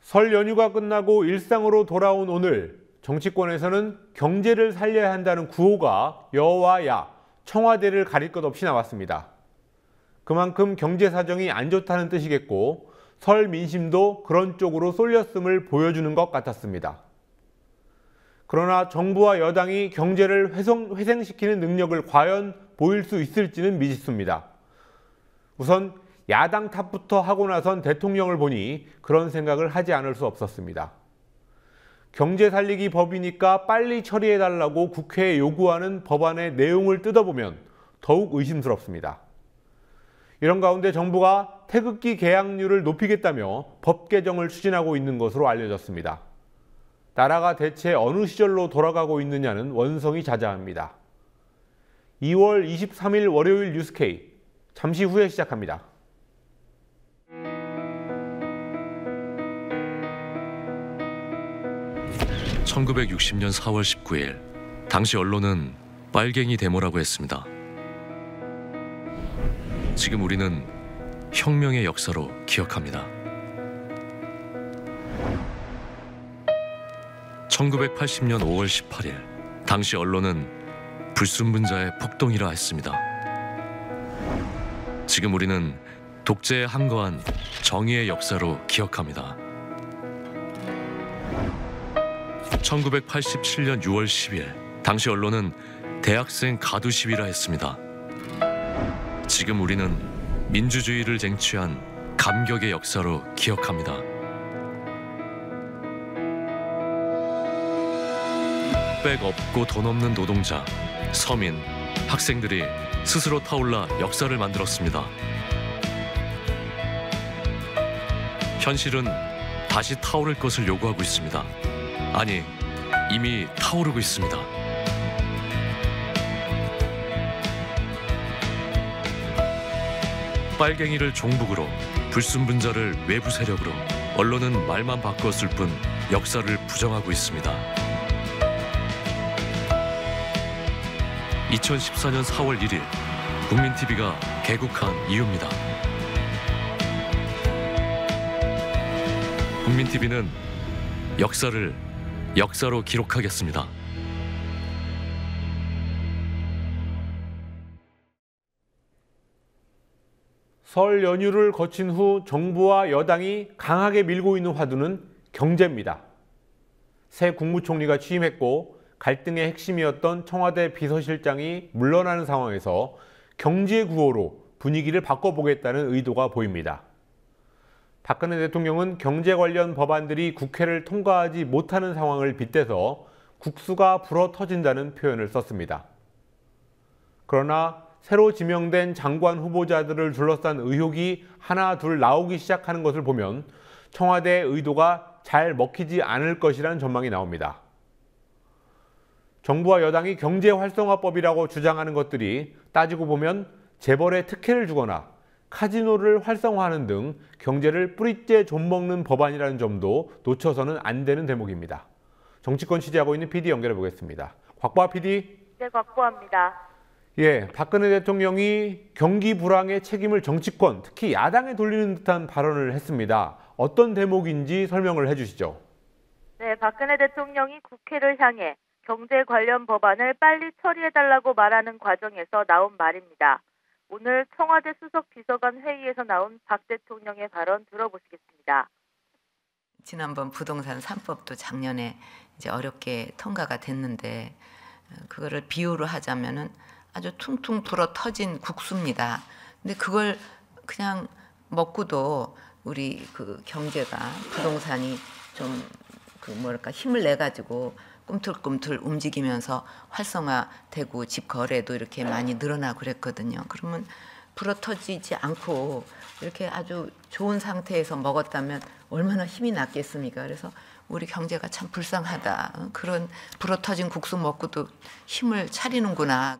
설 연휴가 끝나고 일상으로 돌아온 오늘, 정치권에서는 경제를 살려야 한다는 구호가 여와 청와대를 가릴 것 없이 나왔습니다. 그만큼 경제 사정이 안 좋다는 뜻이겠고, 설 민심도 그런 쪽으로 쏠렸음을 보여주는 것 같았습니다. 그러나 정부와 여당이 경제를 회생시키는 능력을 과연 보일 수 있을지는 미지수입니다. 우선 야당 탓부터 하고 나선 대통령을 보니 그런 생각을 하지 않을 수 없었습니다. 경제 살리기 법이니까 빨리 처리해달라고 국회에 요구하는 법안의 내용을 뜯어보면 더욱 의심스럽습니다. 이런 가운데 정부가 태극기 개항률을 높이겠다며 법 개정을 추진하고 있는 것으로 알려졌습니다. 나라가 대체 어느 시절로 돌아가고 있느냐는 원성이 자자합니다. 2월 23일 월요일 뉴스K, 잠시 후에 시작합니다. 1960년 4월 19일, 당시 언론은 빨갱이 데모라고 했습니다. 지금 우리는 혁명의 역사로 기억합니다. 1980년 5월 18일, 당시 언론은 불순분자의 폭동이라 했습니다. 지금 우리는 독재에 항거한 정의의 역사로 기억합니다. 1987년 6월 10일, 당시 언론은 대학생 가두 시위라 했습니다. 지금 우리는 민주주의를 쟁취한 감격의 역사로 기억합니다. 백 없고 돈 없는 노동자, 서민, 학생들이 스스로 타올라 역사를 만들었습니다. 현실은 다시 타오를 것을 요구하고 있습니다. 아니, 이미 타오르고 있습니다. 빨갱이를 종북으로, 불순분자를 외부 세력으로, 언론은 말만 바꾸었을 뿐 역사를 부정하고 있습니다. 2014년 4월 1일, 국민TV가 개국한 이유입니다. 국민TV는 역사를 역사로 기록하겠습니다. 설 연휴를 거친 후 정부와 여당이 강하게 밀고 있는 화두는 경제입니다. 새 국무총리가 취임했고 갈등의 핵심이었던 청와대 비서실장이 물러나는 상황에서 경제 구호로 분위기를 바꿔보겠다는 의도가 보입니다. 박근혜 대통령은 경제 관련 법안들이 국회를 통과하지 못하는 상황을 빗대서 국수가 불어 터진다는 표현을 썼습니다. 그러나 새로 지명된 장관 후보자들을 둘러싼 의혹이 하나 둘 나오기 시작하는 것을 보면 청와대의 의도가 잘 먹히지 않을 것이라는 전망이 나옵니다. 정부와 여당이 경제활성화법이라고 주장하는 것들이 따지고 보면 재벌에 특혜를 주거나 카지노를 활성화하는 등 경제를 뿌리째 좀먹는 법안이라는 점도 놓쳐서는 안 되는 대목입니다. 정치권 취재하고 있는 PD 연결해 보겠습니다. 곽보아 PD. 네, 곽보아입니다. 박근혜 대통령이 경기 불황의 책임을 정치권, 특히 야당에 돌리는 듯한 발언을 했습니다. 어떤 대목인지 설명을 해주시죠. 네, 박근혜 대통령이 국회를 향해 경제 관련 법안을 빨리 처리해달라고 말하는 과정에서 나온 말입니다. 오늘 청와대 수석 비서관 회의에서 나온 박 대통령의 발언 들어보시겠습니다. 지난번 부동산 3법도 작년에 이제 어렵게 통과가 됐는데 그거를 비유로 하자면은 아주 퉁퉁 불어 터진 국수입니다. 근데 그걸 그냥 먹고도 우리 그 경제가 부동산이 좀 힘을 내 가지고 꿈틀꿈틀 움직이면서 활성화되고 집 거래도 이렇게 많이 늘어나고 그랬거든요. 그러면 불어터지지 않고 이렇게 아주 좋은 상태에서 먹었다면 얼마나 힘이 났겠습니까? 그래서 우리 경제가 참 불쌍하다. 그런 불어터진 국수 먹고도 힘을 차리는구나.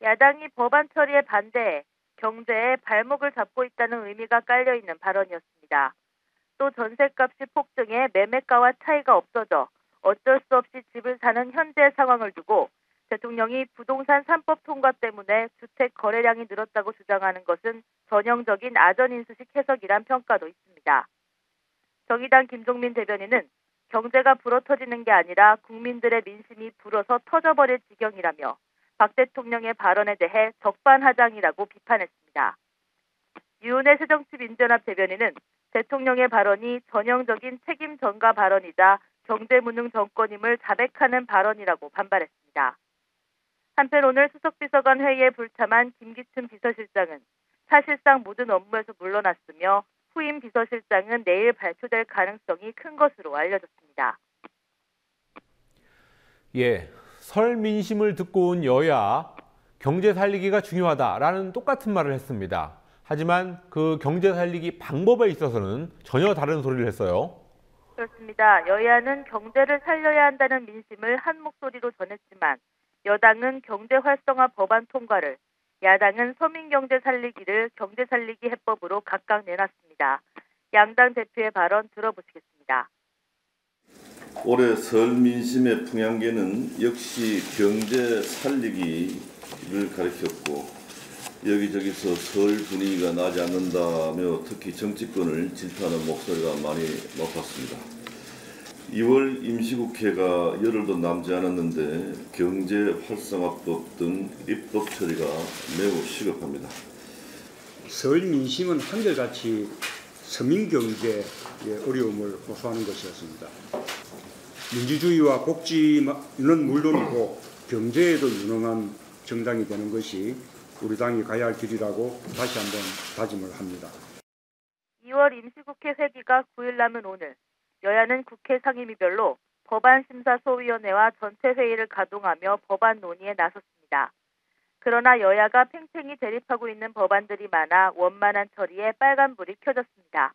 야당이 법안 처리에 반대해 경제에 발목을 잡고 있다는 의미가 깔려있는 발언이었습니다. 또 전셋값이 폭등해 매매가와 차이가 없어져 어쩔 수 없이 집을 사는 현재 상황을 두고 대통령이 부동산 3법 통과 때문에 주택 거래량이 늘었다고 주장하는 것은 전형적인 아전인수식 해석이란 평가도 있습니다. 정의당 김종민 대변인은 경제가 불어터지는 게 아니라 국민들의 민심이 불어서 터져버릴 지경이라며 박 대통령의 발언에 대해 적반하장이라고 비판했습니다. 유은혜 새정치민주연합 대변인은 대통령의 발언이 전형적인 책임 전가 발언이자 경제무능 정권임을 자백하는 발언이라고 반발했습니다. 한편 오늘 수석비서관 회의에 불참한 김기춘 비서실장은 사실상 모든 업무에서 물러났으며 후임 비서실장은 내일 발표될 가능성이 큰 것으로 알려졌습니다. 예, 설 민심을 듣고 온 여야 경제 살리기가 중요하다라는 똑같은 말을 했습니다. 하지만 그 경제 살리기 방법에 있어서는 전혀 다른 소리를 했어요. 그렇습니다. 여야는 경제를 살려야 한다는 민심을 한 목소리로 전했지만 여당은 경제 활성화 법안 통과를, 야당은 서민 경제 살리기를 경제 살리기 해법으로 각각 내놨습니다. 양당 대표의 발언 들어보시겠습니다. 올해 설 민심의 풍향계는 역시 경제 살리기를 가리켰고 여기저기서 설 분위기가 나지 않는다며 특히 정치권을 질타하는 목소리가 많이 높았습니다. 2월 임시국회가 열흘도 남지 않았는데 경제활성화법 등 입법 처리가 매우 시급합니다. 설 민심은 한결같이 서민경제의 어려움을 호소하는 것이었습니다. 민주주의와 복지는 물론이고 경제에도 유능한 정당이 되는 것이 우리 당이 가야 할 길이라고 다시 한번 다짐을 합니다. 2월 임시국회 회기가 9일 남은 오늘 여야는 국회 상임위별로 법안심사소위원회와 전체회의를 가동하며 법안 논의에 나섰습니다. 그러나 여야가 팽팽히 대립하고 있는 법안들이 많아 원만한 처리에 빨간불이 켜졌습니다.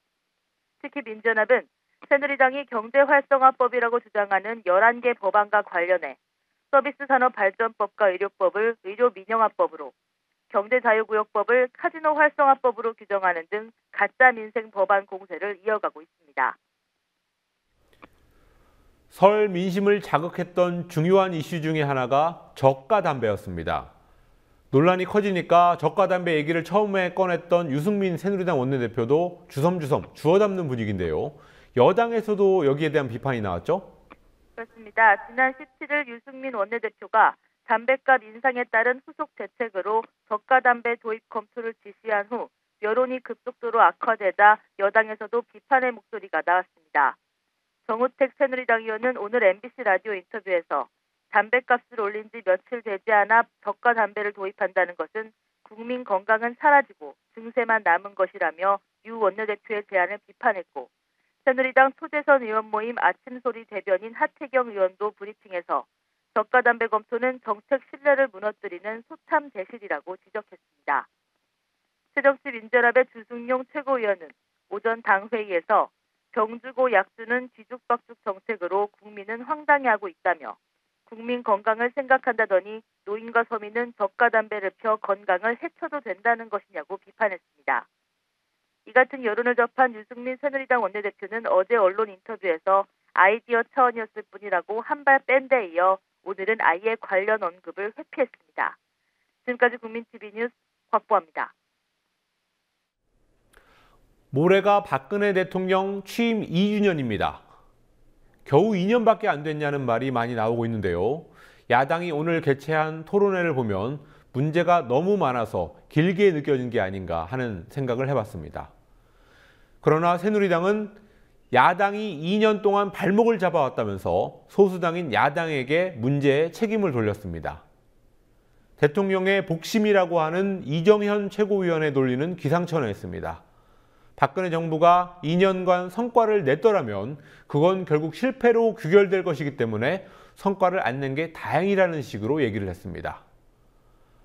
특히 민주연합은 새누리당이 경제활성화법이라고 주장하는 11개 법안과 관련해 서비스산업발전법과 의료법을 의료민영화법으로, 경제자유구역법을 카지노 활성화법으로 규정하는 등 가짜 민생 법안 공세를 이어가고 있습니다. 설 민심을 자극했던 중요한 이슈 중에 하나가 저가 담배였습니다. 논란이 커지니까 저가 담배 얘기를 처음에 꺼냈던 유승민 새누리당 원내대표도 주섬주섬 주워담는 분위기인데요. 여당에서도 여기에 대한 비판이 나왔죠? 그렇습니다. 지난 17일 유승민 원내대표가 담배값 인상에 따른 후속 대책으로 저가 담배 도입 검토를 지시한 후 여론이 급속도로 악화되자 여당에서도 비판의 목소리가 나왔습니다. 정우택 새누리당 의원은 오늘 MBC 라디오 인터뷰에서 담배값을 올린 지 며칠 되지 않아 저가 담배를 도입한다는 것은 국민 건강은 사라지고 증세만 남은 것이라며 유 원내대표의 제안을 비판했고, 새누리당 소재선 의원 모임 아침소리 대변인 하태경 의원도 브리핑에서 저가 담배 검토는 정책 신뢰를 무너뜨리는 소참 대실이라고 지적했습니다. 새정치민주연합의 주승용 최고위원은 오전 당회의에서 병주고 약주는 뒤죽박죽 정책으로 국민은 황당해하고 있다며 국민 건강을 생각한다더니 노인과 서민은 저가 담배를 펴 건강을 해쳐도 된다는 것이냐고 비판했습니다. 이 같은 여론을 접한 유승민 새누리당 원내대표는 어제 언론 인터뷰에서 아이디어 차원이었을 뿐이라고 한 발 뺀 데 이어 오늘은 아예 관련 언급을 회피했습니다. 지금까지 국민TV 뉴스 곽보아입니다. 모레가 박근혜 대통령 취임 2주년입니다. 겨우 2년밖에 안 됐냐는 말이 많이 나오고 있는데요. 야당이 오늘 개최한 토론회를 보면 문제가 너무 많아서 길게 느껴진 게 아닌가 하는 생각을 해봤습니다. 그러나 새누리당은 야당이 2년 동안 발목을 잡아왔다면서 소수당인 야당에게 문제의 책임을 돌렸습니다. 대통령의 복심이라고 하는 이정현 최고위원에 돌리는 기상천외했습니다. 박근혜 정부가 2년간 성과를 냈더라면 그건 결국 실패로 규결될 것이기 때문에 성과를 안 낸 게 다행이라는 식으로 얘기를 했습니다.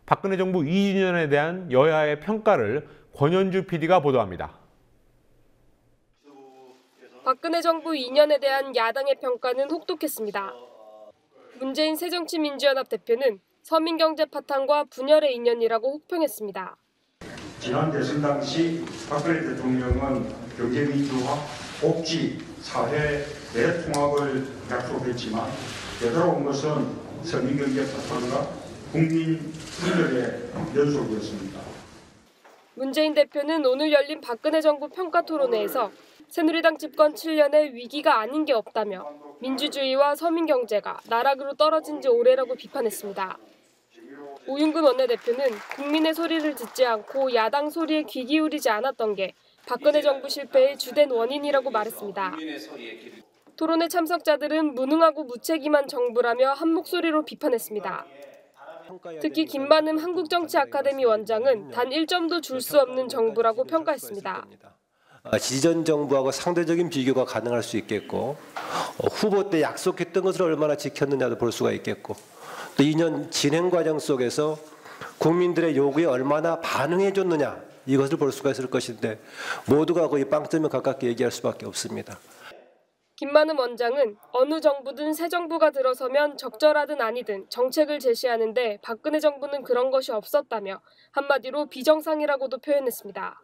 박근혜 정부 2주년에 대한 여야의 평가를 권현주 PD가 보도합니다. 박근혜 정부 2년에 대한 야당의 평가는 혹독했습니다. 문재인 새정치민주연합 대표는 서민경제 파탄과 분열의 2년이라고 혹평했습니다. 지난 대선 당시 박근혜 대통령은 경제민주화, 복지, 사회 대통합을 약속했지만 되돌아온 것은 서민경제 파탄과 국민 분열의 연속이었습니다. 문재인 대표는 오늘 열린 박근혜 정부 평가 토론회에서 새누리당 집권 7년에 위기가 아닌 게 없다며 민주주의와 서민경제가 나락으로 떨어진 지 오래라고 비판했습니다. 우윤근 원내대표는 국민의 소리를 듣지 않고 야당 소리에 귀 기울이지 않았던 게 박근혜 정부 실패의 주된 원인이라고 말했습니다. 토론회 참석자들은 무능하고 무책임한 정부라며 한 목소리로 비판했습니다. 특히 김만흠 한국정치아카데미 원장은 단 1점도 줄 수 없는 정부라고 평가했습니다. 지전 정부하고 상대적인 비교가 가능할 수 있겠고 후보 때 약속했던 것을 얼마나 지켰느냐도 볼 수가 있겠고 또 2년 진행 과정 속에서 국민들의 요구에 얼마나 반응해 줬느냐 이것을 볼 수가 있을 것인데 모두가 거의 빵점에 가깝게 얘기할 수밖에 없습니다. 김만흠 원장은 어느 정부든 새 정부가 들어서면 적절하든 아니든 정책을 제시하는데 박근혜 정부는 그런 것이 없었다며 한마디로 비정상이라고도 표현했습니다.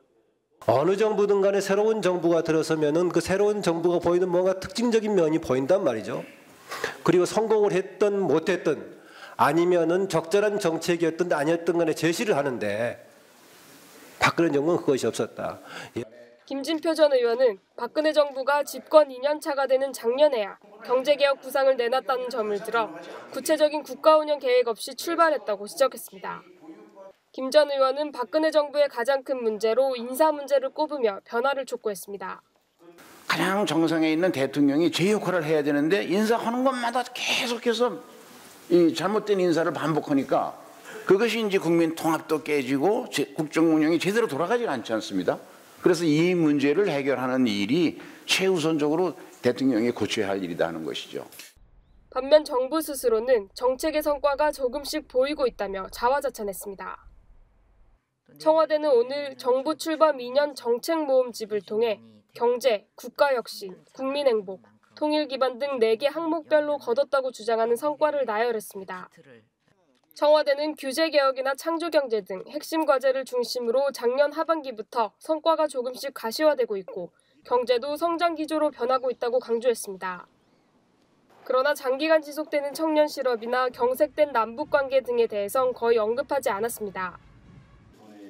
어느 정부든 간에 새로운 정부가 들어서면은 그 새로운 정부가 보이는 뭔가 특징적인 면이 보인단 말이죠. 그리고 성공을 했든 못했든 아니면은 적절한 정책이었든 아니었든 간에 제시를 하는데 박근혜 정부는 그것이 없었다. 김진표 전 의원은 박근혜 정부가 집권 2년 차가 되는 작년에야 경제개혁 구상을 내놨다는 점을 들어 구체적인 국가운영 계획 없이 출발했다고 지적했습니다. 김 전 의원은 박근혜 정부의 가장 큰 문제로 인사 문제를 꼽으며 변화를 촉구했습니다. 가장 정상에 있는 대통령이 제 역할을 해야 되는데 인사하는 것마다 계속해서 이 잘못된 인사를 반복하니까 그것이 이제 국민 통합도 깨지고 국정 운영이 제대로 돌아가지 않지 않습니다. 그래서 이 문제를 해결하는 일이 최우선적으로 대통령이 고쳐야 할 일이다 하는 것이죠. 반면 정부 스스로는 정책의 성과가 조금씩 보이고 있다며 자화자찬했습니다. 청와대는 오늘 정부 출범 2년 정책 모음집을 통해 경제, 국가혁신, 국민행복, 통일 기반 등 4개 항목별로 거뒀다고 주장하는 성과를 나열했습니다. 청와대는 규제개혁이나 창조경제 등 핵심 과제를 중심으로 작년 하반기부터 성과가 조금씩 가시화되고 있고 경제도 성장 기조로 변하고 있다고 강조했습니다. 그러나 장기간 지속되는 청년 실업이나 경색된 남북관계 등에 대해선 거의 언급하지 않았습니다.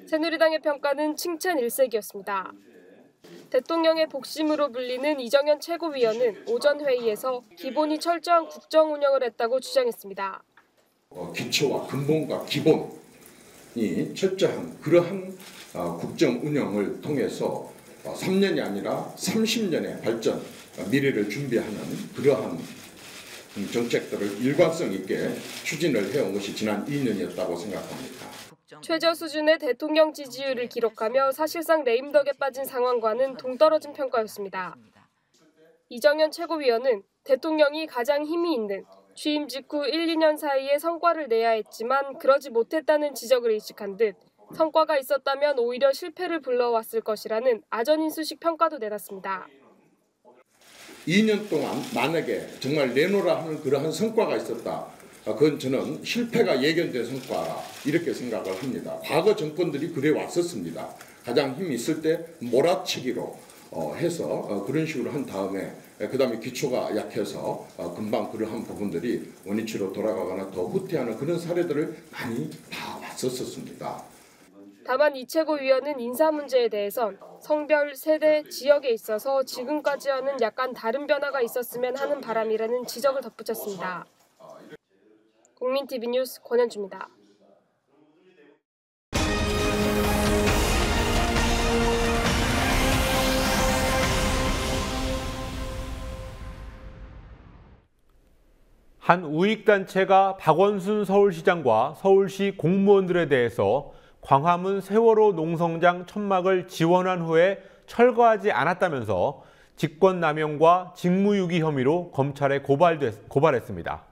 새누리당의 평가는 칭찬 일색이었습니다. 대통령의 복심으로 불리는 이정현 최고위원은 오전 회의에서 기본이 철저한 국정 운영을 했다고 주장했습니다. 기초와 근본과 기본이 철저한 그러한 국정 운영을 통해서 3년이 아니라 30년의 발전, 미래를 준비하는 그러한 정책들을 일관성 있게 추진을 해온 것이 지난 2년이었다고 생각합니다. 최저 수준의 대통령 지지율을 기록하며 사실상 레임덕에 빠진 상황과는 동떨어진 평가였습니다. 이정현 최고위원은 대통령이 가장 힘이 있는 취임 직후 1, 2년 사이에 성과를 내야 했지만 그러지 못했다는 지적을 일식한 듯 성과가 있었다면 오히려 실패를 불러왔을 것이라는 아전인수식 평가도 내놨습니다. 2년 동안 만약에 정말 내놓으라 하는 그러한 성과가 있었다. 그건 저는 실패가 예견된 성과라 이렇게 생각을 합니다. 과거 정권들이 그래 왔었습니다. 가장 힘이 있을 때 몰아치기로 해서 그런 식으로 한 다음에 그다음에 기초가 약해서 금방 그러한 부분들이 원위치로 돌아가거나 더 후퇴하는 그런 사례들을 많이 봐왔었습니다. 다만 이 최고위원은 인사 문제에 대해선 성별, 세대, 지역에 있어서 지금까지와는 약간 다른 변화가 있었으면 하는 바람이라는 지적을 덧붙였습니다. 국민TV 뉴스 권현주입니다. 한 우익단체가 박원순 서울시장과 서울시 공무원들에 대해서 광화문 세월호 농성장 천막을 지원한 후에 철거하지 않았다면서 직권남용과 직무유기 혐의로 검찰에 고발했습니다.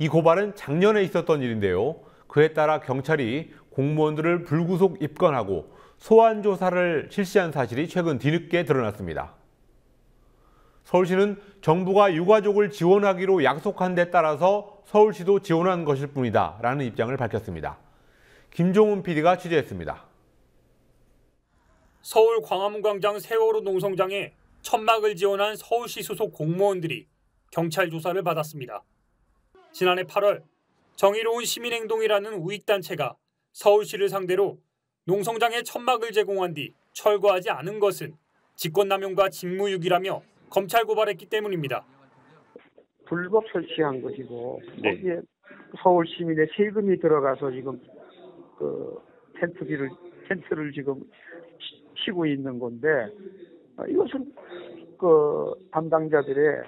이 고발은 작년에 있었던 일인데요. 그에 따라 경찰이 공무원들을 불구속 입건하고 소환 조사를 실시한 사실이 최근 뒤늦게 드러났습니다. 서울시는 정부가 유가족을 지원하기로 약속한 데 따라서 서울시도 지원한 것일 뿐이다 라는 입장을 밝혔습니다. 김종훈 PD가 취재했습니다. 서울 광화문광장 세월호 농성장에 천막을 지원한 서울시 소속 공무원들이 경찰 조사를 받았습니다. 지난해 8월 정의로운 시민행동이라는 우익단체가 서울시를 상대로 농성장에 천막을 제공한 뒤 철거하지 않은 것은 직권남용과 직무유기라며 검찰 고발했기 때문입니다. 불법 설치한 것이고 거기에 서울 시민의 세금이 들어가서 지금 그 텐트를 지금 치고 있는 건데 이것은 그 담당자들의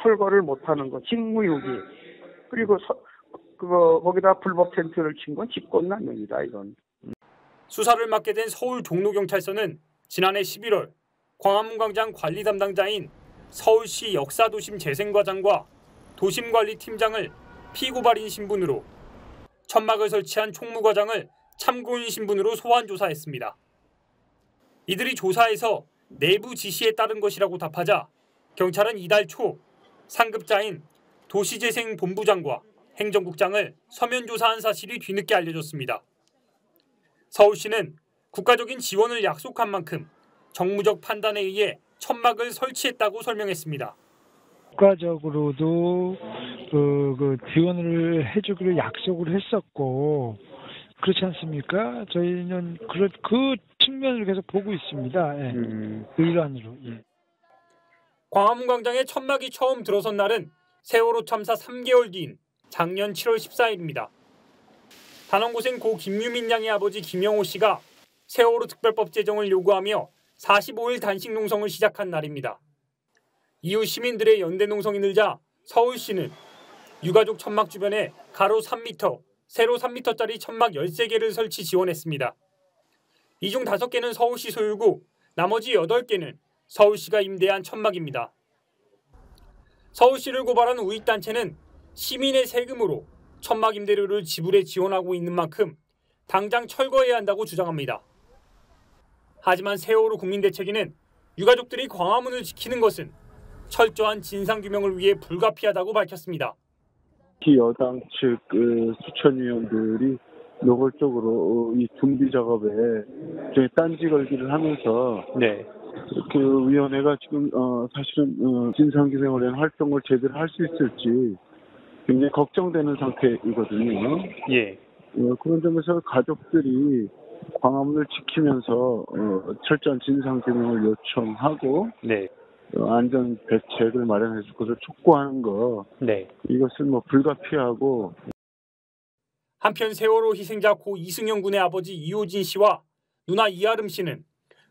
철거를 못하는 것, 직무유기 그리고 거기다 불법 텐트를 친 건 직권남용이다 이건. 수사를 맡게 된 서울 종로경찰서는 지난해 11월 광화문광장 관리 담당자인 서울시 역사도심재생과장과 도심관리팀장을 피고발인 신분으로, 천막을 설치한 총무과장을 참고인 신분으로 소환 조사했습니다. 이들이 조사에서 내부 지시에 따른 것이라고 답하자 경찰은 이달 초 상급자인 도시재생본부장과 행정국장을 서면 조사한 사실이 뒤늦게 알려졌습니다. 서울시는 국가적인 지원을 약속한 만큼 정무적 판단에 의해 천막을 설치했다고 설명했습니다. 국가적으로도 그 지원을 해주기로 약속을 했었고 그렇지 않습니까? 저희는 그 측면을 계속 보고 있습니다. 예. 일환으로. 예. 광화문광장에 천막이 처음 들어선 날은 세월호 참사 3개월 뒤인 작년 7월 14일입니다. 단원고생 고 김유민 양의 아버지 김영호 씨가 세월호 특별법 제정을 요구하며 45일 단식 농성을 시작한 날입니다. 이후 시민들의 연대 농성이 늘자 서울시는 유가족 천막 주변에 가로 3m, 세로 3m짜리 천막 13개를 설치 지원했습니다. 이 중 5개는 서울시 소유고 나머지 8개는 서울시가 임대한 천막입니다. 서울시를 고발한 우익단체는 시민의 세금으로 천막 임대료를 지불해 지원하고 있는 만큼 당장 철거해야 한다고 주장합니다. 하지만 세월호 국민대책위는 유가족들이 광화문을 지키는 것은 철저한 진상규명을 위해 불가피하다고 밝혔습니다. 여당 측 수천 위원들이 노골적으로 이 준비 작업에 딴지 걸기를 하면서 그 위원회가 지금 사실은 진상규명을 위한 활동을 제대로 할 수 있을지 굉장히 걱정되는 상태이거든요. 그런 점에서 가족들이 광화문을 지키면서 철저한 진상규명을 요청하고 안전 대책을 마련해 줄 것을 촉구하는 거 이것은 불가피하고. 한편 세월호 희생자 고 이승영 군의 아버지 이호진 씨와 누나 이아름 씨는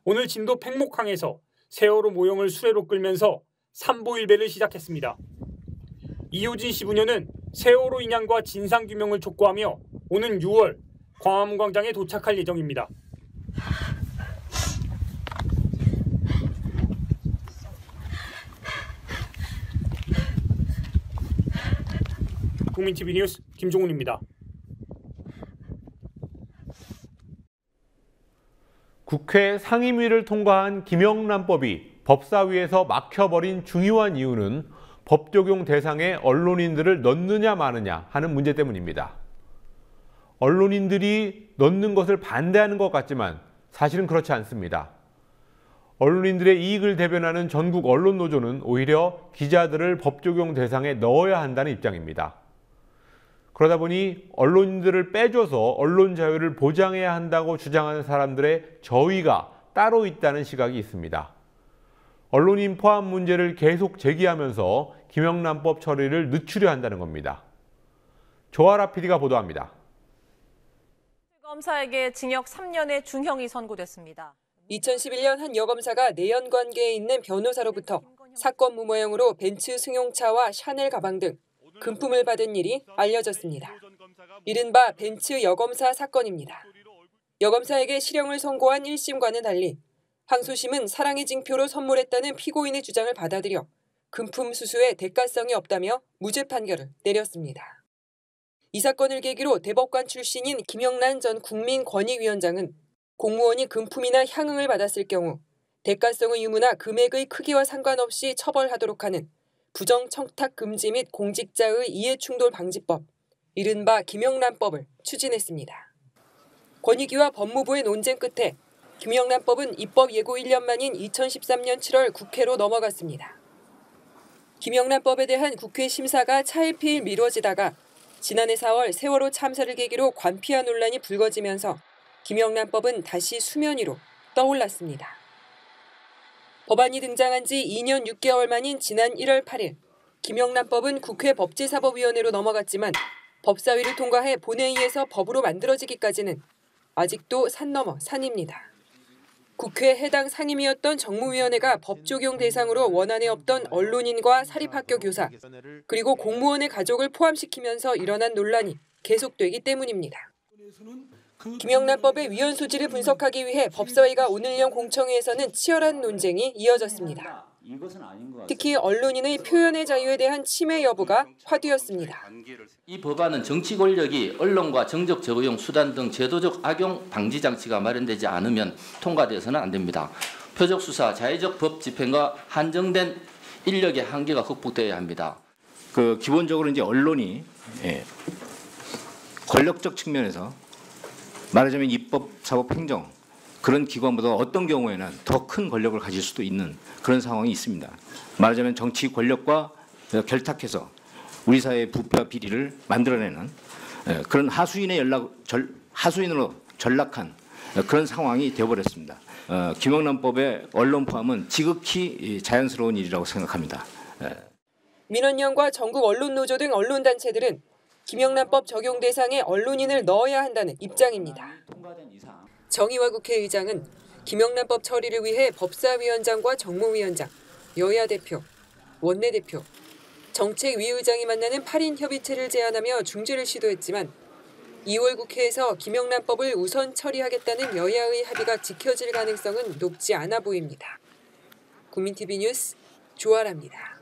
오늘 진도 팽목항에서 세월호 모형을 수레로 끌면서 삼보일배를 시작했습니다. 이호진 씨 부녀는 세월호 인양과 진상규명을 촉구하며 오는 6월 광화문광장에 도착할 예정입니다. 국민TV 뉴스 김종훈입니다. 국회 상임위를 통과한 김영란법이 법사위에서 막혀버린 중요한 이유는 법 적용 대상에 언론인들을 넣느냐 마느냐 하는 문제 때문입니다. 언론인들이 넣는 것을 반대하는 것 같지만 사실은 그렇지 않습니다. 언론인들의 이익을 대변하는 전국 언론노조는 오히려 기자들을 법 적용 대상에 넣어야 한다는 입장입니다. 그러다 보니 언론인들을 빼줘서 언론 자유를 보장해야 한다고 주장하는 사람들의 저의가 따로 있다는 시각이 있습니다. 언론인 포함 문제를 계속 제기하면서 김영란법 처리를 늦추려 한다는 겁니다. 조아라 PD가 보도합니다. 검사에게 징역 3년의 중형이 선고됐습니다. 2011년 한 여검사가 내연 관계에 있는 변호사로부터 사건 무모형으로 벤츠 승용차와 샤넬 가방 등 금품을 받은 일이 알려졌습니다. 이른바 벤츠 여검사 사건입니다. 여검사에게 실형을 선고한 1심과는 달리 항소심은 사랑의 징표로 선물했다는 피고인의 주장을 받아들여 금품 수수에 대가성이 없다며 무죄 판결을 내렸습니다. 이 사건을 계기로 대법관 출신인 김영란 전 국민권익위원장은 공무원이 금품이나 향응을 받았을 경우 대가성의 유무나 금액의 크기와 상관없이 처벌하도록 하는 부정청탁 금지 및 공직자의 이해충돌 방지법, 이른바 김영란법을 추진했습니다. 권익위와 법무부의 논쟁 끝에 김영란법은 입법 예고 1년 만인 2013년 7월 국회로 넘어갔습니다. 김영란법에 대한 국회 심사가 차일피일 미뤄지다가 지난해 4월 세월호 참사를 계기로 관피아 논란이 불거지면서 김영란법은 다시 수면 위로 떠올랐습니다. 법안이 등장한 지 2년 6개월 만인 지난 1월 8일 김영란법은 국회 법제사법위원회로 넘어갔지만 법사위를 통과해 본회의에서 법으로 만들어지기까지는 아직도 산 넘어 산입니다. 국회 해당 상임위였던 정무위원회가 법 적용 대상으로 원안에 없던 언론인과 사립학교 교사, 그리고 공무원의 가족을 포함시키면서 일어난 논란이 계속되기 때문입니다. 김영란법의 위헌 소지를 분석하기 위해 법사위가 오늘 연 공청회에서는 치열한 논쟁이 이어졌습니다. 특히 언론인의 표현의 자유에 대한 침해 여부가 화두였습니다. 이 법안은 정치 권력이 언론과 정적 적용 수단 등 제도적 악용 방지 장치가 마련되지 않으면 통과되어서는 안 됩니다. 표적 수사, 자의적 법 집행과 한정된 인력의 한계가 극복되어야 합니다. 기본적으로 이제 언론이 권력적 측면에서 말하자면 입법, 사법, 행정 그런 기관보다 어떤 경우에는 더 큰 권력을 가질 수도 있는 그런 상황이 있습니다. 말하자면 정치 권력과 결탁해서 우리 사회의 부패와 비리를 만들어내는 그런 하수인으로 전락한 그런 상황이 되어버렸습니다. 김영란법의 언론 포함은 지극히 자연스러운 일이라고 생각합니다. 민원연과 전국 언론노조 등 언론단체들은 김영란법 적용 대상에 언론인을 넣어야 한다는 입장입니다. 정의화 국회의장은 김영란법 처리를 위해 법사위원장과 정무위원장, 여야 대표, 원내대표, 정책위의장이 만나는 8인 협의체를 제안하며 중재를 시도했지만 2월 국회에서 김영란법을 우선 처리하겠다는 여야의 합의가 지켜질 가능성은 높지 않아 보입니다. 국민TV 뉴스 조아라입니다.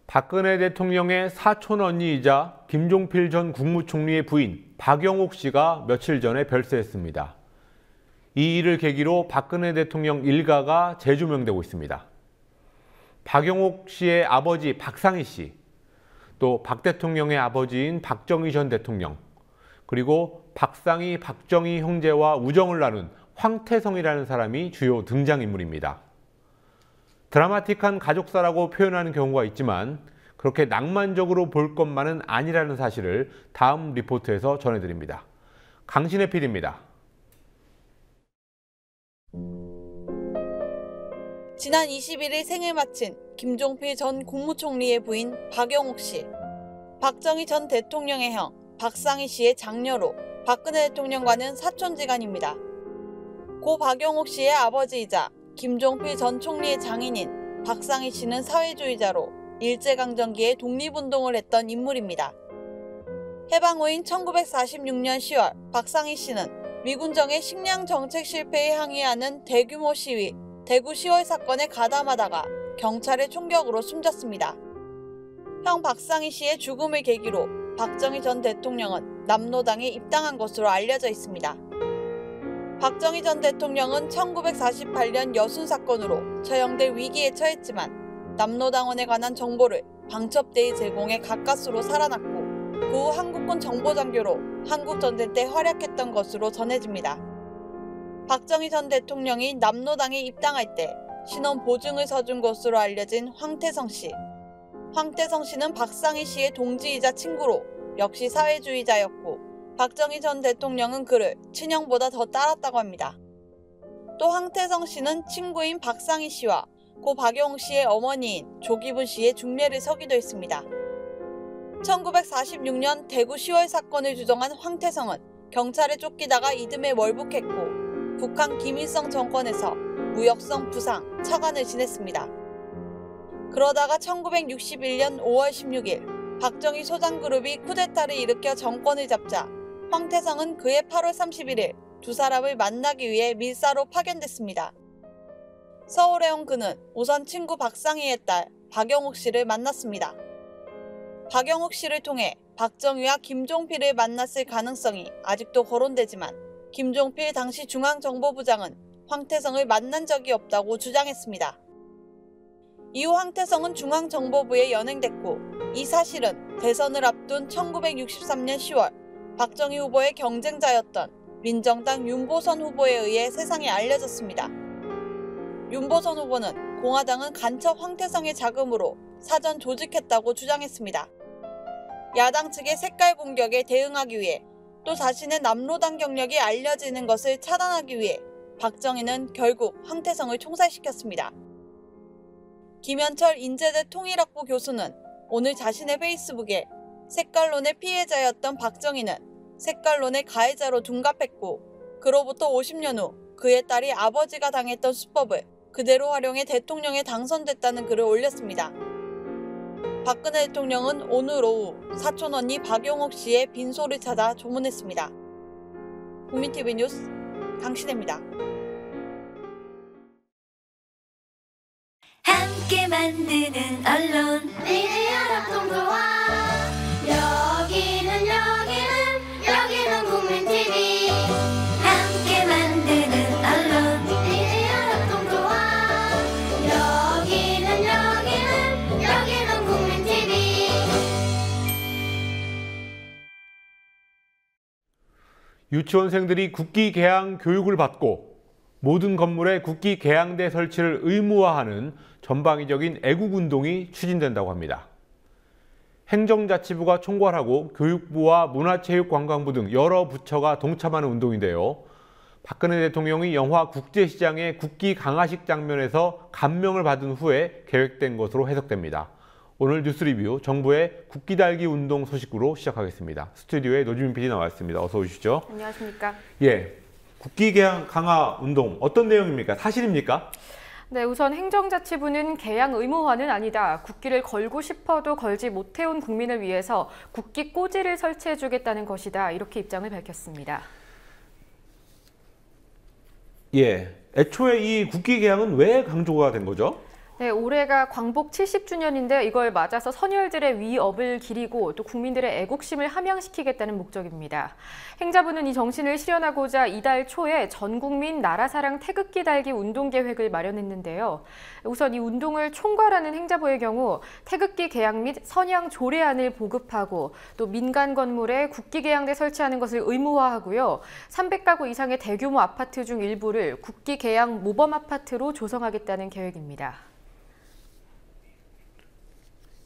박근혜 대통령의 사촌 언니이자 김종필 전 국무총리의 부인 박영옥 씨가 며칠 전에 별세했습니다. 이 일을 계기로 박근혜 대통령 일가가 재조명되고 있습니다. 박영옥 씨의 아버지 박상희 씨, 또 박 대통령의 아버지인 박정희 전 대통령, 그리고 박상희, 박정희 형제와 우정을 나눈 황태성이라는 사람이 주요 등장인물입니다. 드라마틱한 가족사라고 표현하는 경우가 있지만 그렇게 낭만적으로 볼 것만은 아니라는 사실을 다음 리포트에서 전해드립니다. 강신혜 PD입니다. 지난 21일 생을 마친 김종필 전 국무총리의 부인 박영옥 씨, 박정희 전 대통령의 형 박상희 씨의 장녀로 박근혜 대통령과는 사촌지간입니다. 고 박영옥 씨의 아버지이자 김종필 전 총리의 장인인 박상희 씨는 사회주의자로 일제강점기에 독립운동을 했던 인물입니다. 해방 후인 1946년 10월 박상희 씨는 미군정의 식량 정책 실패에 항의하는 대규모 시위 대구 10월 사건에 가담하다가 경찰의 총격으로 숨졌습니다. 형 박상희 씨의 죽음을 계기로 박정희 전 대통령은 남로당에 입당한 것으로 알려져 있습니다. 박정희 전 대통령은 1948년 여순 사건으로 처형될 위기에 처했지만 남로당원에 관한 정보를 방첩대의 제공에 가까스로 살아났고 그 후 한국군 정보장교로 한국전쟁 때 활약했던 것으로 전해집니다. 박정희 전 대통령이 남로당에 입당할 때 신원 보증을 서준 것으로 알려진 황태성 씨. 황태성 씨는 박상희 씨의 동지이자 친구로 역시 사회주의자였고 박정희 전 대통령은 그를 친형보다 더 따랐다고 합니다. 또 황태성 씨는 친구인 박상희 씨와 고 박영옥 씨의 어머니인 조기분 씨의 중례를 서기도 했습니다. 1946년 대구 10월 사건을 주정한 황태성은 경찰에 쫓기다가 이듬해 월북했고 북한 김일성 정권에서 무역성 부상, 차관을 지냈습니다. 그러다가 1961년 5월 16일 박정희 소장그룹이 쿠데타를 일으켜 정권을 잡자 황태성은 그해 8월 31일 두 사람을 만나기 위해 밀사로 파견됐습니다. 서울에 온 그는 우선 친구 박상희의 딸 박영옥 씨를 만났습니다. 박영옥 씨를 통해 박정희와 김종필을 만났을 가능성이 아직도 거론되지만 김종필 당시 중앙정보부장은 황태성을 만난 적이 없다고 주장했습니다. 이후 황태성은 중앙정보부에 연행됐고 이 사실은 대선을 앞둔 1963년 10월 박정희 후보의 경쟁자였던 민정당 윤보선 후보에 의해 세상에 알려졌습니다. 윤보선 후보는 공화당은 간첩 황태성의 자금으로 사전 조직했다고 주장했습니다. 야당 측의 색깔 공격에 대응하기 위해 또 자신의 남로당 경력이 알려지는 것을 차단하기 위해 박정희는 결국 황태성을 총살시켰습니다. 김현철 인제대 통일학부 교수는 오늘 자신의 페이스북에 색깔론의 피해자였던 박정희는 색깔론의 가해자로 둔갑했고 그로부터 50년 후 그의 딸이 아버지가 당했던 수법을 그대로 활용해 대통령에 당선됐다는 글을 올렸습니다. 박근혜 대통령은 오늘 오후 사촌 언니 박용옥 씨의 빈소를 찾아 조문했습니다. 국민TV 뉴스 강신혜입니다. 함께 만드는 언론 니네 연합동조화 여기는 국민TV 함께 만드는 언론 니네 연합동조화 여기는 국민TV. 유치원생들이 국기 개양 교육을 받고 모든 건물에 국기 개양대 설치를 의무화하는 전방위적인 애국운동이 추진된다고 합니다. 행정자치부가 총괄하고 교육부와 문화체육관광부 등 여러 부처가 동참하는 운동인데요. 박근혜 대통령이 영화 국제시장의 국기 강화식 장면에서 감명을 받은 후에 계획된 것으로 해석됩니다. 오늘 뉴스리뷰 정부의 국기 달기 운동 소식으로 시작하겠습니다. 스튜디오에 노지민 PD 나와 있습니다. 어서 오시죠. 안녕하십니까. 예, 국기 개양 강화 운동 어떤 내용입니까? 사실입니까? 네, 우선 행정자치부는 개양 의무화는 아니다. 국기를 걸고 싶어도 걸지 못해온 국민을 위해서 국기 꼬지를 설치해주겠다는 것이다. 이렇게 입장을 밝혔습니다. 예, 애초에 이 국기 개양은 왜 강조가 된 거죠? 네, 올해가 광복 70주년인데 이걸 맞아서 선열들의 위업을 기리고 또 국민들의 애국심을 함양시키겠다는 목적입니다. 행자부는 이 정신을 실현하고자 이달 초에 전국민 나라사랑 태극기 달기 운동 계획을 마련했는데요. 우선 이 운동을 총괄하는 행자부의 경우 태극기 개양 및 선양 조례안을 보급하고 또 민간 건물에 국기 개양대 설치하는 것을 의무화하고요. 300가구 이상의 대규모 아파트 중 일부를 국기 개양 모범 아파트로 조성하겠다는 계획입니다.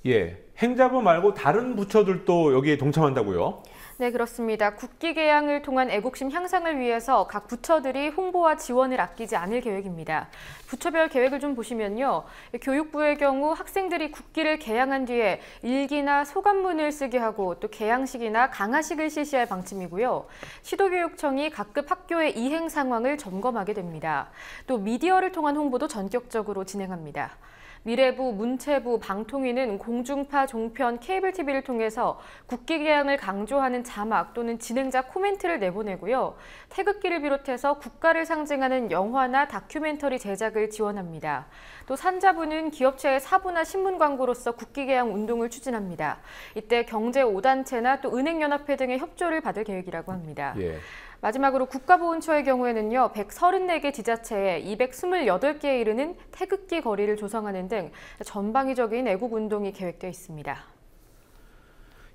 예, 행자부 말고 다른 부처들도 여기에 동참한다고요? 네, 그렇습니다. 국기 개양을 통한 애국심 향상을 위해서 각 부처들이 홍보와 지원을 아끼지 않을 계획입니다. 부처별 계획을 좀 보시면요. 교육부의 경우 학생들이 국기를 개양한 뒤에 일기나 소감문을 쓰게 하고 또 개양식이나 강화식을 실시할 방침이고요. 시도교육청이 각급 학교의 이행 상황을 점검하게 됩니다. 또 미디어를 통한 홍보도 전격적으로 진행합니다. 미래부, 문체부, 방통위는 공중파, 종편, 케이블 TV를 통해서 국기 개양을 강조하는 자막 또는 진행자 코멘트를 내보내고요. 태극기를 비롯해서 국가를 상징하는 영화나 다큐멘터리 제작을 지원합니다. 또 산자부는 기업체의 사부나 신문 광고로서 국기 개양 운동을 추진합니다. 이때 경제 5단체나 또 은행연합회 등의 협조를 받을 계획이라고 합니다. 예. 마지막으로 국가보훈처의 경우에는요, 134개 지자체에 228개에 이르는 태극기 거리를 조성하는 등 전방위적인 애국운동이 계획되어 있습니다.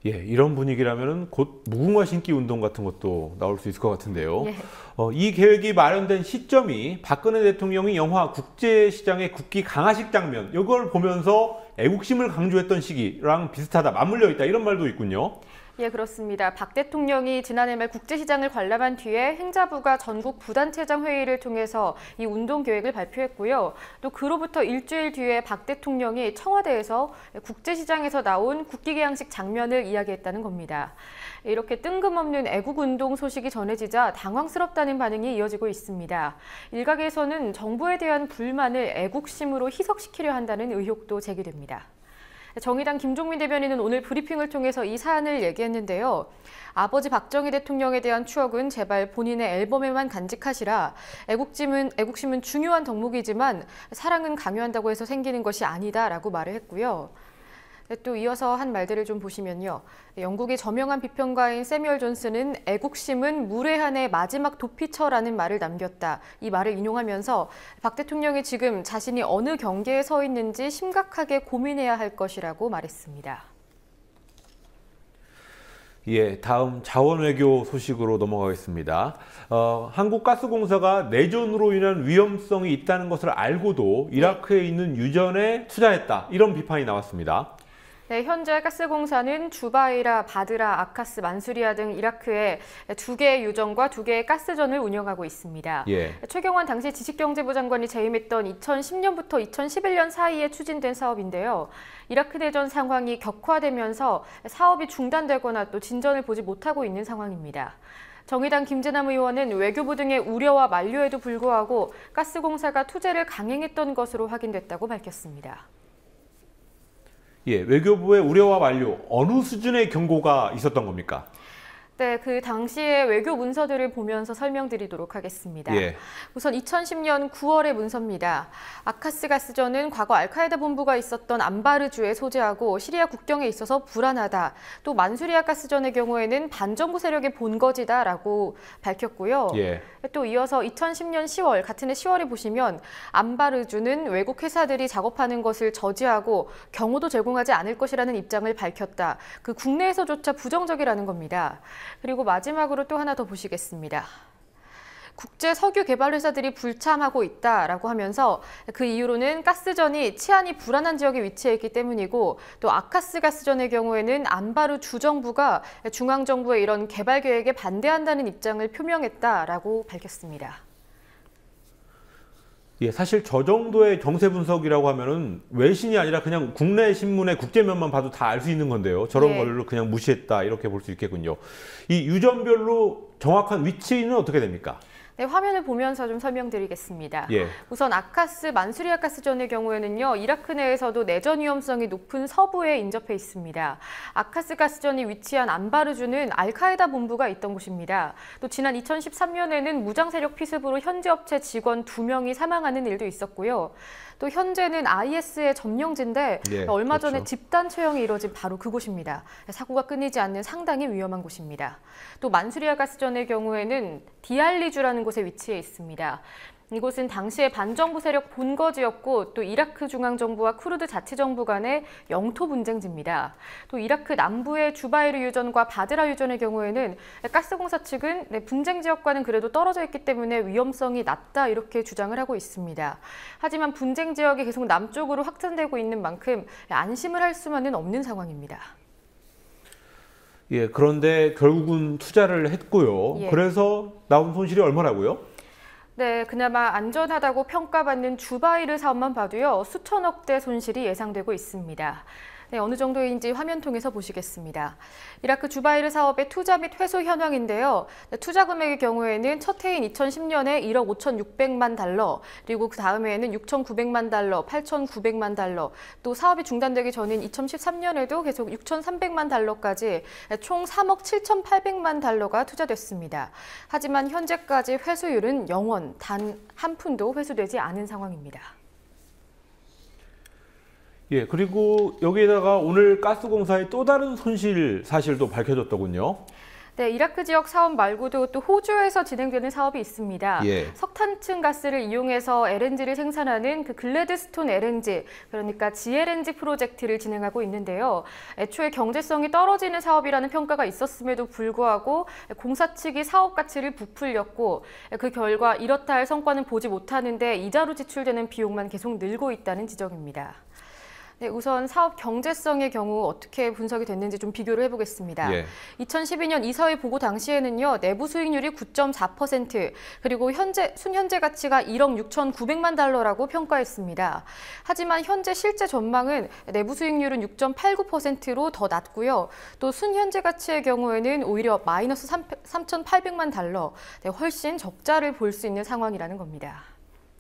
예, 이런 분위기라면 곧 무궁화 신기 운동 같은 것도 나올 수 있을 것 같은데요. 예. 이 계획이 마련된 시점이 박근혜 대통령이 영화 국제시장의 국기 강화식 장면, 이걸 보면서 애국심을 강조했던 시기랑 비슷하다, 맞물려 있다, 이런 말도 있군요. 예, 그렇습니다. 박 대통령이 지난해 말 국제시장을 관람한 뒤에 행자부가 전국 부단체장 회의를 통해서 이 운동 계획을 발표했고요. 또 그로부터 일주일 뒤에 박 대통령이 청와대에서 국제시장에서 나온 국기 개양식 장면을 이야기했다는 겁니다. 이렇게 뜬금없는 애국운동 소식이 전해지자 당황스럽다는 반응이 이어지고 있습니다. 일각에서는 정부에 대한 불만을 애국심으로 희석시키려 한다는 의혹도 제기됩니다. 정의당 김종민 대변인은 오늘 브리핑을 통해서 이 사안을 얘기했는데요. 아버지 박정희 대통령에 대한 추억은 제발 본인의 앨범에만 간직하시라. 애국심은 중요한 덕목이지만 사랑은 강요한다고 해서 생기는 것이 아니다라고 말을 했고요. 또 이어서 한 말들을 좀 보시면요. 영국의 저명한 비평가인 세뮤얼 존슨은 애국심은 무례한의 마지막 도피처라는 말을 남겼다. 이 말을 인용하면서 박 대통령이 지금 자신이 어느 경계에 서 있는지 심각하게 고민해야 할 것이라고 말했습니다. 예, 다음 자원외교 소식으로 넘어가겠습니다. 한국가스공사가 내전으로 인한 위험성이 있다는 것을 알고도 이라크에 있는 유전에 투자했다. 이런 비판이 나왔습니다. 네, 현재 가스공사는 주바이라, 바드라, 아카스, 만수리아 등 이라크에 2개의 유전과 2개의 가스전을 운영하고 있습니다. 예. 최경환 당시 지식경제부 장관이 재임했던 2010년부터 2011년 사이에 추진된 사업인데요. 이라크 내전 상황이 격화되면서 사업이 중단되거나 또 진전을 보지 못하고 있는 상황입니다. 정의당 김재남 의원은 외교부 등의 우려와 만류에도 불구하고 가스공사가 투자를 강행했던 것으로 확인됐다고 밝혔습니다. 예, 외교부의 우려와 만류, 어느 수준의 경고가 있었던 겁니까? 네, 그 당시의 외교 문서들을 보면서 설명드리도록 하겠습니다. 예. 우선 2010년 9월의 문서입니다. 아카스 가스전은 과거 알카에다 본부가 있었던 안바르주에 소재하고 시리아 국경에 있어서 불안하다. 또 만수리아 가스전의 경우에는 반정부 세력의 본거지다라고 밝혔고요. 예. 또 이어서 2010년 10월, 같은 해 10월에 보시면 안바르주는 외국 회사들이 작업하는 것을 저지하고 경호도 제공하지 않을 것이라는 입장을 밝혔다. 그 국내에서조차 부정적이라는 겁니다. 그리고 마지막으로 또 하나 더 보시겠습니다. 국제 석유 개발 회사들이 불참하고 있다라고 하면서 그 이유로는 가스전이 치안이 불안한 지역에 위치해 있기 때문이고 또 아카스 가스전의 경우에는 안바르 주정부가 중앙정부의 이런 개발 계획에 반대한다는 입장을 표명했다라고 밝혔습니다. 예, 사실 저 정도의 정세 분석이라고 하면은 외신이 아니라 그냥 국내 신문의 국제면만 봐도 다 알 수 있는 건데요. 저런 네. 걸로 그냥 무시했다 이렇게 볼 수 있겠군요. 이 유전별로 정확한 위치는 어떻게 됩니까? 네, 화면을 보면서 좀 설명드리겠습니다. 예. 우선 아카스, 만수리아 가스전의 경우에는요, 이라크 내에서도 내전 위험성이 높은 서부에 인접해 있습니다. 아카스 가스전이 위치한 안바르주는 알카에다 본부가 있던 곳입니다. 또 지난 2013년에는 무장 세력 피습으로 현지 업체 직원 2명이 사망하는 일도 있었고요. 또 현재는 IS의 점령지인데 예, 얼마 전에 그렇죠. 집단 처형이 이뤄진 바로 그곳입니다. 사고가 끊이지 않는 상당히 위험한 곳입니다. 또 만수리아 가스전의 경우에는 디알리주라는 곳에 위치해 있습니다. 이곳은 당시의 반정부 세력 본거지였고 또 이라크 중앙정부와 쿠르드 자치정부 간의 영토 분쟁지입니다. 또 이라크 남부의 주바이르 유전과 바드라 유전의 경우에는 가스공사 측은 분쟁 지역과는 그래도 떨어져 있기 때문에 위험성이 낮다 이렇게 주장을 하고 있습니다. 하지만 분쟁 지역이 계속 남쪽으로 확산되고 있는 만큼 안심을 할 수만은 없는 상황입니다. 예, 그런데 결국은 투자를 했고요. 예. 그래서 나온 손실이 얼마라고요? 네, 그나마 안전하다고 평가받는 주바이르 사업만 봐도요, 수천억대 손실이 예상되고 있습니다. 네, 어느 정도인지 화면 통해서 보시겠습니다. 이라크 주바이르 사업의 투자 및 회수 현황인데요. 네, 투자 금액의 경우에는 첫 해인 2010년에 1억 5,600만 달러, 그리고 그 다음해에는 6,900만 달러, 8,900만 달러, 또 사업이 중단되기 전인 2013년에도 계속 6,300만 달러까지 총 3억 7,800만 달러가 투자됐습니다. 하지만 현재까지 회수율은 0원, 단 한 푼도 회수되지 않은 상황입니다. 예, 그리고 여기에다가 오늘 가스공사의 또 다른 손실 사실도 밝혀졌더군요. 네, 이라크 지역 사업 말고도 또 호주에서 진행되는 사업이 있습니다. 예. 석탄층 가스를 이용해서 LNG를 생산하는 그 글래드스톤 LNG, 그러니까 GLNG 프로젝트를 진행하고 있는데요. 애초에 경제성이 떨어지는 사업이라는 평가가 있었음에도 불구하고 공사 측이 사업 가치를 부풀렸고 그 결과 이렇다 할 성과는 보지 못하는데 이자로 지출되는 비용만 계속 늘고 있다는 지적입니다. 네, 우선 사업 경제성의 경우 어떻게 분석이 됐는지 좀 비교를 해보겠습니다. 예. 2012년 이사회 보고 당시에는요, 내부 수익률이 9.4%, 그리고 순현재 가치가 1억 6,900만 달러라고 평가했습니다. 하지만 현재 실제 전망은 내부 수익률은 6.89%로 더 낮고요. 또 순현재 가치의 경우에는 오히려 마이너스 3,800만 달러, 네, 훨씬 적자를 볼 수 있는 상황이라는 겁니다.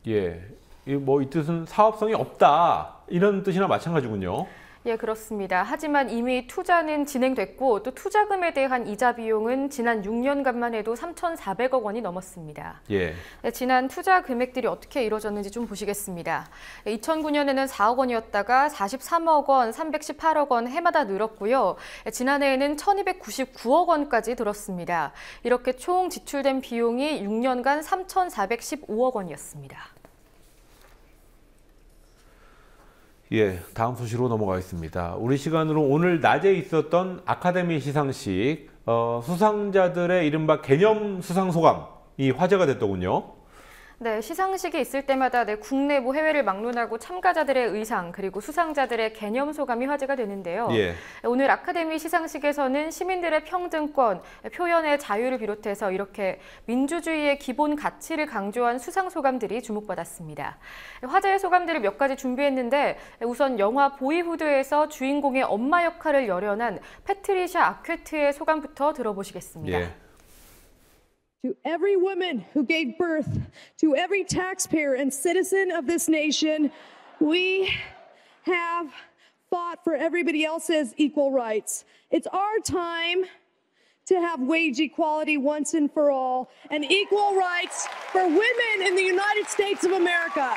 예, 이 뜻은 사업성이 없다 이런 뜻이나 마찬가지군요. 예, 그렇습니다. 하지만 이미 투자는 진행됐고 또 투자금에 대한 이자 비용은 지난 6년간만 해도 3,400억 원이 넘었습니다. 예. 네, 지난 투자 금액들이 어떻게 이루어졌는지 좀 보시겠습니다. 2009년에는 4억 원이었다가 43억 원, 318억 원 해마다 늘었고요. 지난해에는 1,299억 원까지 들었습니다. 이렇게 총 지출된 비용이 6년간 3,415억 원이었습니다. 예, 다음 소식으로 넘어가겠습니다. 우리 시간으로 오늘 낮에 있었던 아카데미 시상식 수상자들의 이른바 개념 수상 소감이 화제가 됐더군요. 네, 시상식이 있을 때마다 국내 해외를 막론하고 참가자들의 의상 그리고 수상자들의 개념 소감이 화제가 되는데요. 예. 오늘 아카데미 시상식에서는 시민들의 평등권, 표현의 자유를 비롯해서 이렇게 민주주의의 기본 가치를 강조한 수상 소감들이 주목받았습니다. 화제의 소감들을 몇 가지 준비했는데 우선 영화 보이후드에서 주인공의 엄마 역할을 열연한 패트리샤 아퀴트의 소감부터 들어보시겠습니다. 예. To every woman who gave birth, to every taxpayer and citizen of this nation, we have fought for everybody else's equal rights. It's our time to have wage equality once and for all, and equal rights for women in the United States of America.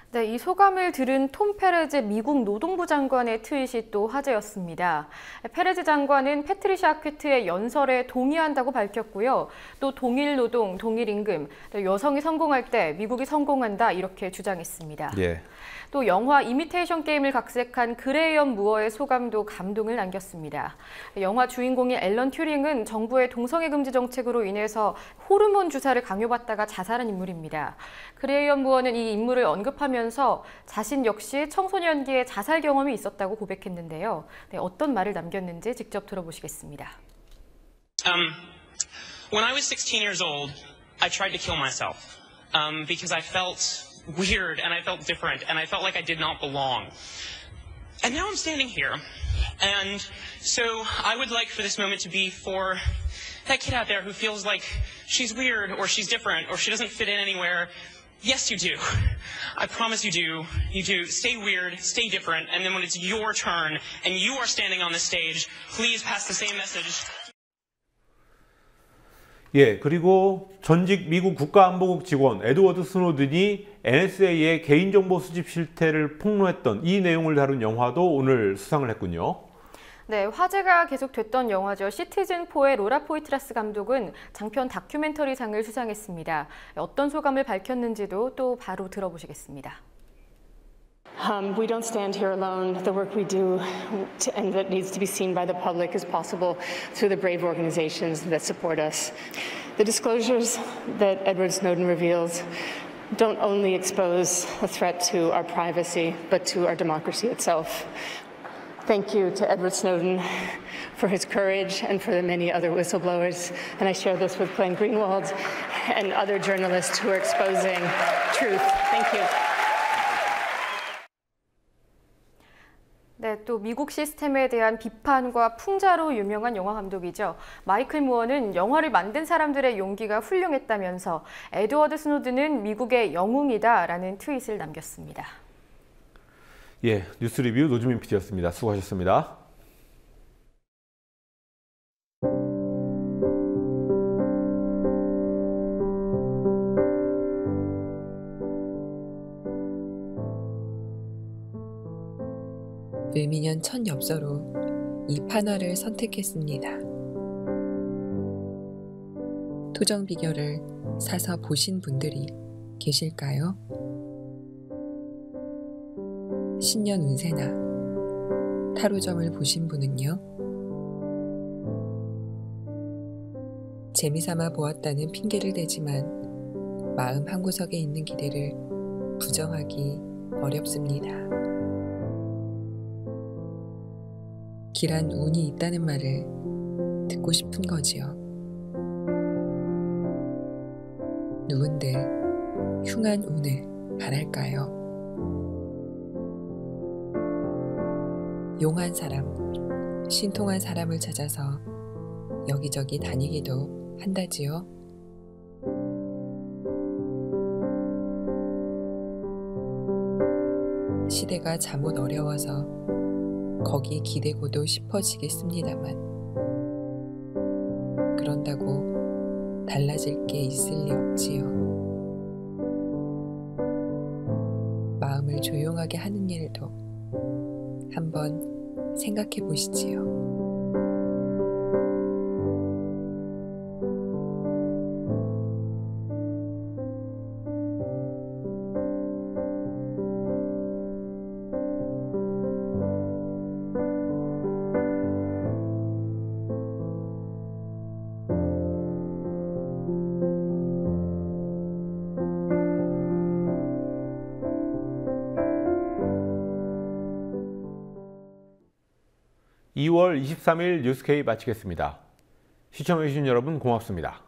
네, 이 소감을 들은 톰 페레즈 미국 노동부 장관의 트윗이 또 화제였습니다. 페레즈 장관은 패트리샤 아퀴트의 연설에 동의한다고 밝혔고요. 또 동일 노동, 동일 임금, 여성이 성공할 때 미국이 성공한다 이렇게 주장했습니다. 예. 또 영화 이미테이션 게임을 각색한 그레이엄 무어의 소감도 감동을 남겼습니다. 영화 주인공인 앨런 튜링은 정부의 동성애 금지 정책으로 인해서 호르몬 주사를 강요받다가 자살한 인물입니다. 그레이엄 무어는 이 인물을 언급하면서 자신 역시 청소년기에 자살 경험이 있었다고 고백했는데요. 네, 어떤 말을 남겼는지 직접 들어보시겠습니다. When I was 16 years old, I tried to kill myself because I felt weird and I felt different and I felt like I did not belong. And now I'm standing here. And so I would like for this moment to be for that kid out there who feels like she's weird or she's different or she doesn't fit in anywhere. Yes, you do. I promise you do. You do. Stay weird, stay different, and then when it's your turn and you are standing on the stage, please pass the same message. 예, 그리고 전직 미국 국가안보국 직원 에드워드 스노든이 NSA의 개인정보 수집 실태를 폭로했던 이 내용을 다룬 영화도 오늘 수상을 했군요. 네, 화제가 계속됐던 영화죠. 시티즌4의 로라 포이트라스 감독은 장편 다큐멘터리상을 수상했습니다. 어떤 소감을 밝혔는지도 또 바로 들어보시겠습니다. We don't stand here alone. The work we do and that needs to be seen by the public is possible through the brave organizations that support us. The disclosures that Edward Snowden reveals don't only expose a threat to our privacy, but to our democracy itself. Thank you to Edward Snowden for his courage and for the many other whistleblowers. And I share this with Glenn Greenwald and other journalists who are exposing truth. Thank you. 네, 또 미국 시스템에 대한 비판과 풍자로 유명한 영화 감독이죠. 마이클 무어는 영화를 만든 사람들의 용기가 훌륭했다면서 에드워드 스노든은 미국의 영웅이다라는 트윗을 남겼습니다. 예, 뉴스 리뷰 노주민 PD였습니다. 수고하셨습니다. 을미년 첫 엽서로 이 판화를 선택했습니다. 토정 비결을 사서 보신 분들이 계실까요? 신년 운세나 타로점을 보신 분은요? 재미삼아 보았다는 핑계를 대지만 마음 한구석에 있는 기대를 부정하기 어렵습니다. 길한 운이 있다는 말을 듣고 싶은 거지요. 누군들 흉한 운을 바랄까요? 용한 사람, 신통한 사람을 찾아서 여기저기 다니기도 한다지요. 시대가 잠옷 어려워서 거기 기대고도 싶어지겠습니다만 그런다고 달라질 게 있을 리 없지요. 마음을 조용하게 하는 일도 한번 생각해 보시지요. 2월 23일 뉴스K 마치겠습니다. 시청해주신 여러분 고맙습니다.